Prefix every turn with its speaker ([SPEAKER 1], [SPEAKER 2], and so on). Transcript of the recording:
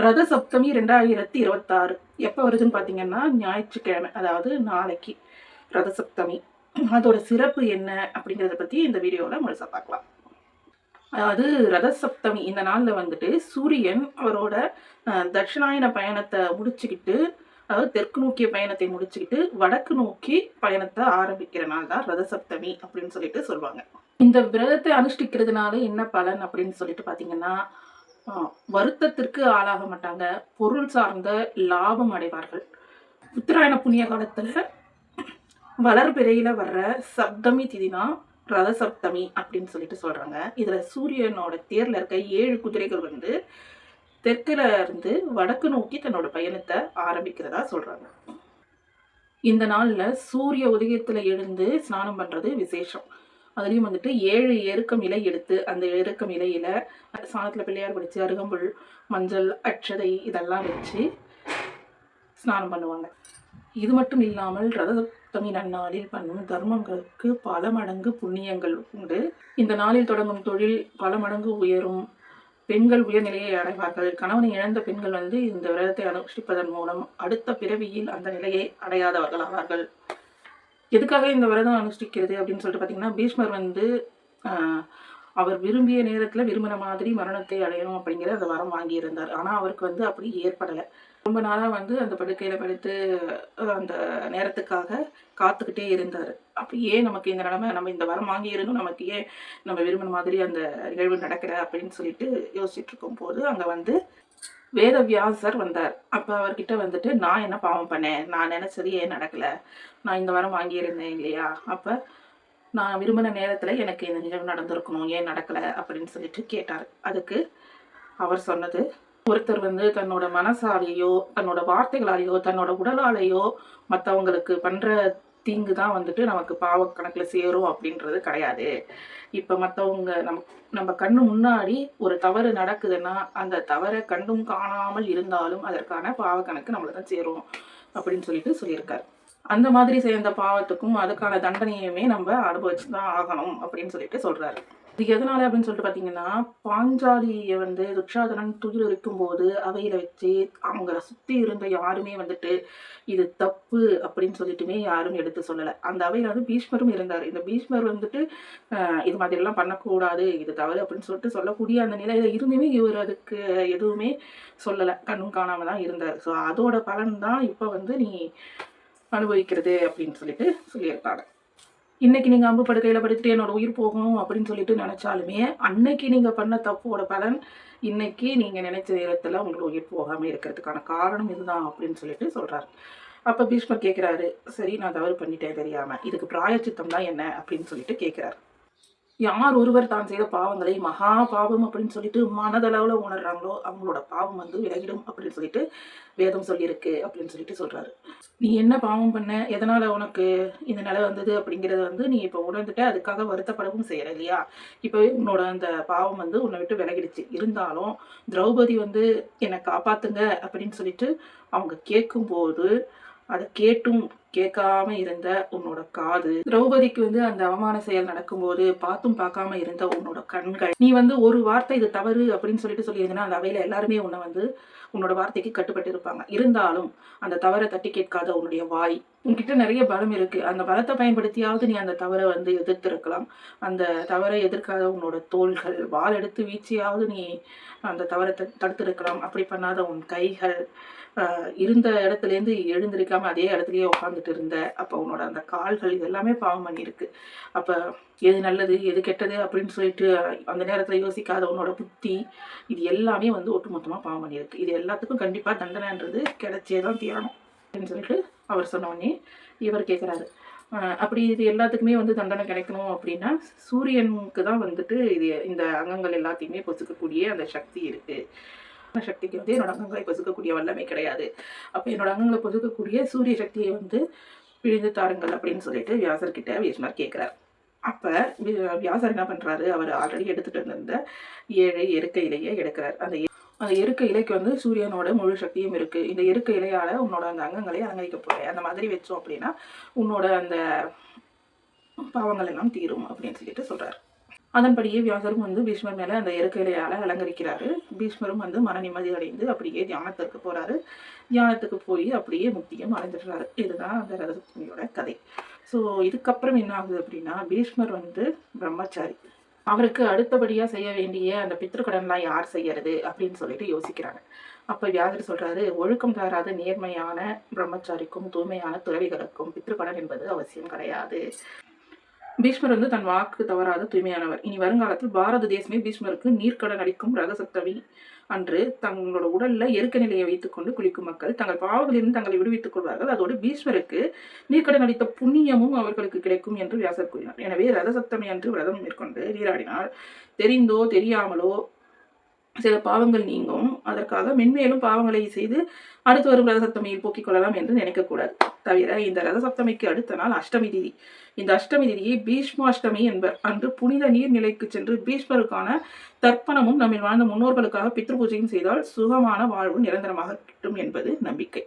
[SPEAKER 1] ரத சப்தமி 2026 எப்போ வருதுன்னு பார்த்தீங்கன்னா ஞாயிற்றுக்கிழமை, அதாவது நாளைக்கு ரத சப்தமி. அதோட சிறப்பு என்ன அப்படிங்கிறத பற்றி இந்த வீடியோவில் முழுசாக பார்க்கலாம். அதாவது ரத சப்தமி இந்த நாளில் வந்துட்டு சூரியன் அவரோட தட்சிணாயன பயணத்தை முடிச்சுக்கிட்டு, அதாவது தெற்கு நோக்கிய பயணத்தை முடிச்சுக்கிட்டு வடக்கு நோக்கி பயணத்தை ஆரம்பிக்கிற நாள் தான் ரத சப்தமி அப்படின்னு சொல்லிட்டு சொல்லுவாங்க. இந்த விரதத்தை அனுஷ்டிக்கிறதுனால என்ன பலன் அப்படின்னு சொல்லிட்டு பார்த்தீங்கன்னா, வருத்தத்திற்கு ஆளாக மாட்டாங்க, பொருள் சார்ந்த லாபம் அடைவார்கள். உத்தராயண புண்ணிய காலத்துல வளர்பிறையில வர்ற சப்தமி திதினா ரத சப்தமி அப்படின்னு சொல்லிட்டு சொல்றாங்க. இதுல சூரியனோட தேர்ல இருக்க 7 குதிரைகள் வந்து தெற்குல இருந்து வடக்கு நோக்கி தன்னோட பயணத்தை ஆரம்பிக்கிறதா சொல்றாங்க. இந்த நாள்ல சூரிய உதயத்துல எழுந்து ஸ்நானம் பண்றது விசேஷம். அதுலேயும் வந்துட்டு 7 எருக்கம் இலை எடுத்து அந்த எருக்கம் இலையில சாணத்தில் பிள்ளையார் பிடிச்சி அருகம்புல், மஞ்சள், அட்சதை இதெல்லாம் வச்சு ஸ்நானம் பண்ணுவாங்க. இது மட்டும் இல்லாமல் ரதசப்தமி நன்னாளில் பண்ணும் தர்மங்களுக்கு பல மடங்கு புண்ணியங்கள் உண்டு. இந்த நாளில் தொடங்கும் தொழில் பல மடங்கு உயரும். பெண்கள் உயர்நிலையை அடைவார்கள். கணவனை இழந்த பெண்கள் வந்து இந்த விரதத்தை அனுஷ்டிப்பதன் மூலம் அடுத்த பிறவியில் அந்த நிலையை அடையாதவர்கள் ஆவார்கள். எதுக்காக இந்த விரதம் அனுஷ்டிக்கிறது அப்படின்னு சொல்லிட்டு பார்த்தீங்கன்னா, பீஷ்மர் வந்து அவர் விரும்பிய நேரத்தில் விரும்பின மாதிரி மரணத்தை அடையணும் அப்படிங்கிற அந்த வரம் வாங்கியிருந்தார். ஆனால் அவருக்கு வந்து அப்படி ஏற்படலை. ரொம்ப நாளாக வந்து அந்த படுக்கையில் படுத்து அந்த நேரத்துக்காக காத்துக்கிட்டே இருந்தார். அப்போ ஏன் நமக்கு இந்த நிலைமை, நம்ம இந்த வரம் வாங்கியிருந்தோம், நமக்கு ஏன் நம்ம விரும்பின மாதிரி அந்த நிகழ்வு நடக்கலை அப்படின்னு சொல்லிட்டு யோசிச்சுட்டு இருக்கும் போது அங்கே வந்து வேதவியாசர் வந்தார். அப்போ அவர்கிட்ட வந்துட்டு, நான் என்ன பாவம் பண்ணேன், நான் நினைச்சது ஏன் நடக்கலை, நான் இந்த வாரம் வாங்கியிருந்தேன் இல்லையா, அப்போ நான் விரும்பின நேரத்தில் எனக்கு இந்த நிகழ்வு நடந்திருக்கணும், ஏன் நடக்கலை அப்படின்னு சொல்லிட்டு கேட்டார். அதுக்கு அவர் சொன்னது, ஒருத்தர் வந்து தன்னோட மனசாலேயோ தன்னோட வார்த்தைகளாலேயோ தன்னோட உடலாலேயோ மற்றவங்களுக்கு பண்ணுற தீங்கு தான் வந்துட்டு நமக்கு பாவ கணக்கில் சேரும் அப்படின்றது கிடையாது. இப்போ மற்றவங்க நம்ம கண்ணு முன்னாடி ஒரு தவறு நடக்குதுன்னா அந்த தவறை கண்டும் காணாமல் இருந்தாலும் அதற்கான பாவ கணக்கு நம்மளை தான் சேரும் அப்படின்னு சொல்லிட்டு சொல்லியிருக்காரு. அந்த மாதிரி சேர்ந்த பாவத்துக்கும் அதுக்கான தண்டனையுமே நம்ம அனுபவிச்சு தான் ஆகணும் அப்படின்னு சொல்லிட்டு சொல்றாரு. இது எதனால அப்படின்னு சொல்லிட்டு பார்த்தீங்கன்னா, பாஞ்சாலியை வந்து துச்சாதனன் துயில் இருக்கும்போது அவையில வச்சு அவங்கள சுற்றி இருந்த யாருமே வந்துட்டு இது தப்பு அப்படின்னு சொல்லிட்டுமே யாரும் எடுத்து சொல்லலை. அந்த அவையில் வந்து பீஷ்மரும் இருந்தார். இந்த பீஷ்மர் வந்துட்டு இது மாதிரிலாம் பண்ணக்கூடாது, இது தவறு அப்படின்னு சொல்லிட்டு சொல்லக்கூடிய அந்த நிலையில இருந்துமே இவர் அதுக்கு எதுவுமே சொல்லலை, கண்ணும் காணாம தான் இருந்தார். ஸோ அதோட பலன் தான் இப்போ வந்து நீ அனுபவிக்கிறது அப்படின்னு சொல்லிட்டு சொல்லியிருக்காங்க. இன்னைக்கு நீங்கள் அம்பு படுக்கையில் படுத்துட்டு என்னோட உயிர் போகணும் அப்படின்னு சொல்லிட்டு நினச்சாலுமே அன்னைக்கு நீங்கள் பண்ண தப்போட பலன் இன்னைக்கு நீங்கள் நினைச்ச நேரத்தில் உங்களோட உயிர் போகாமல் இருக்கிறதுக்கான காரணம் இதுதான் அப்படின்னு சொல்லிட்டு சொல்கிறாரு. அப்போ பீஷ்மர் கேட்குறாரு, சரி நான் தவறு பண்ணிட்டேன் தெரியாமல், இதுக்கு பிராயச்சித்தம் தான் என்ன அப்படின்னு சொல்லிட்டு கேட்குறாரு. யார் ஒருவர் தான் செய்த பாவங்களை மகா பாவம் அப்படின்னு சொல்லிட்டு மனதளவில் உணர்றாங்களோ அவங்களோட பாவம் வந்து விலகிடும் அப்படின்னு சொல்லிட்டு வேதம் சொல்லியிருக்கு அப்படின்னு சொல்லிட்டு சொல்றாரு. நீ என்ன பாவம் பண்ண, எதனால உனக்கு இந்த நிலை வந்தது அப்படிங்கிறத வந்து நீ இப்போ உணர்ந்துட்ட, அதுக்காக வருத்தப்படவும் செய்யற இல்லையா. இப்போ உன்னோட அந்த பாவம் வந்து உன்னை விட்டு விலகிடுச்சு. இருந்தாலும் திரௌபதி வந்து என்னை காப்பாத்துங்க அப்படின்னு சொல்லிட்டு அவங்க கேட்கும்போது அதை கேட்டும் கேட்காம இருந்த உன்னோட காது, திரௌபதிக்கு வந்து அந்த அவமான செயல் நடக்கும்போது பார்த்தும் பார்க்காம இருந்த உன்னோட கண்கள், நீ வந்து ஒரு வார்த்தை இது தவறு அப்படின்னு சொல்லிட்டு சொல்லியிருந்தீங்கன்னா அந்த அவையில எல்லாருமே உன்னை வந்து உன்னோட வார்த்தைக்கு கட்டுப்பட்டு இருப்பாங்க. இருந்தாலும் அந்த தவறை தட்டி கேட்காத உன்னுடைய வாய், உன்கிட்ட நிறைய பலம் இருக்கு, அந்த பலத்தை பயன்படுத்தியாவது நீ அந்த தவறை வந்து எதிர்த்திருக்கலாம். அந்த தவறை எதிர்க்காத உன்னோட தோள்கள், வாள் எடுத்து வீச்சியாவது நீ அந்த தவறை தடுத்திருக்கலாம். அப்படி பண்ணாத உன் கைகள், இருந்த இடத்துலேருந்து எழுந்திருக்காம அதே இடத்துலயே உட்காந்துட்டு இருந்த, அப்போ உன்னோட அந்த கால்கள், இது எல்லாமே பாவம் பண்ணியிருக்கு. அப்போ எது நல்லது எது கெட்டது அப்படின்னு சொல்லிட்டு அந்த நேரத்தில் யோசிக்காத உன்னோட புத்தி, இது எல்லாமே வந்து ஒட்டுமொத்தமாக பாவம் பண்ணியிருக்கு. இது எல்லாத்துக்கும் கண்டிப்பாக தண்டனைன்றது கிடைச்சே தான் தீரணும் அப்படின்னு சொல்லிட்டு அவர் சொன்னோடனே இவர் கேட்குறாரு, அப்படி இது எல்லாத்துக்குமே வந்து தண்டனை கிடைக்கணும் அப்படின்னா சூரியனுக்கு தான் வந்துட்டு இது இந்த அங்கங்கள் எல்லாத்தையுமே பொசுக்கக்கூடிய அந்த சக்தி இருக்குது. சக்திக்கு வந்து என்னோட அங்கங்களை பொசுக்கக்கூடிய வல்லமை கிடையாது. அப்போ என்னோட அங்கங்களை பொசுக்கக்கூடிய சூரிய சக்தியை வந்து பிழிந்து தாருங்கள் அப்படின்னு சொல்லிட்டு வியாசர்கிட்ட பீஷ்மர் கேட்குறார். அப்போ வியாசர் என்ன பண்ணுறாரு, அவர் ஆல்ரெடி எடுத்துகிட்டு வந்திருந்த 7 எருக்க இலையை எடுக்கிறார். அந்த எருக்க இலைக்கு வந்து சூரியனோட முழு சக்தியும் இருக்குது. இந்த எருக்க இலையால் உன்னோட அந்த அங்கங்களை அலங்கரிக்க போகிறேன், அந்த மாதிரி வச்சோம் அப்படின்னா உன்னோட அந்த பாவங்கள் எல்லாம் தீரும் அப்படின்னு சொல்லிட்டு சொல்கிறார். அதன்படியே வியாசரும் வந்து பீஷ்மர் மேலே அந்த இறக்கையிலையால் அலங்கரிக்கிறாரு. பீஷ்மரும் வந்து மன நிம்மதி அடைந்து அப்படியே தியானத்திற்கு போகிறாரு. தியானத்துக்கு போய் அப்படியே முக்தியும் அடைஞ்சிடுறாரு. இதுதான் அந்த ரதசப்தமியோட கதை. ஸோ இதுக்கப்புறம் என்ன ஆகுது அப்படின்னா, பீஷ்மர் வந்து பிரம்மச்சாரி. அவருக்கு அடுத்தபடியாக செய்ய வேண்டிய அந்த பித்ருக்கடன்லாம் யார் செய்யறது அப்படின்னு சொல்லிட்டு யோசிக்கிறாங்க. அப்போ வியாசர் சொல்றாரு, ஒழுக்கம் தவறாத நேர்மையான பிரம்மச்சாரிக்கும் தூய்மையான துறவிகளுக்கும் பித்ருக்கடன் என்பது அவசியம் கிடையாது. பீஷ்மர் வந்து தன் வாக்கு தவறாத தூய்மையானவர். இனி வருங்காலத்தில் பாரத தேசமே பீஷ்மருக்கு நீர்க்கடன் அளிக்கும். ரதசப்தமி அன்று தங்களோட உடல்ல எருக்க நிலையை வைத்துக்கொண்டு குளிக்கும் மக்கள் தங்கள் பாவங்களிலிருந்து தங்களை விடுவித்துக் கொள்வார்கள். அதோடு பீஷ்மருக்கு நீர்க்கடன் அளித்த புண்ணியமும் அவர்களுக்கு கிடைக்கும் என்று வியாசர் கூறினார். எனவே ரதசப்தமி அன்று விரதம் மேற்கொண்டு நீராடினால் தெரிந்தோ தெரியாமலோ சில பாவங்கள் நீங்கும். அதற்காக மென்மேலும் பாவங்களை செய்து அடுத்து வரும் ரதசப்தமியில் போக்கிக் கொள்ளலாம் என்று நினைக்கக்கூடாது. தவிர இந்த ரதசப்தமிக்கு அடுத்த நாள் அஷ்டமி திதி. இந்த அஷ்டமி திதியை பீஷ்மாஷ்டமி என்பர். அன்று புனித நீர்நிலைக்கு சென்று பீஷ்மருக்கான தர்ப்பணமும் நம்மில் வாழ்ந்த முன்னோர்களுக்காக பித்ரு பூஜையும் செய்தால் சுகமான வாழ்வு நிரந்தரமாக கிட்டும் என்பது நம்பிக்கை.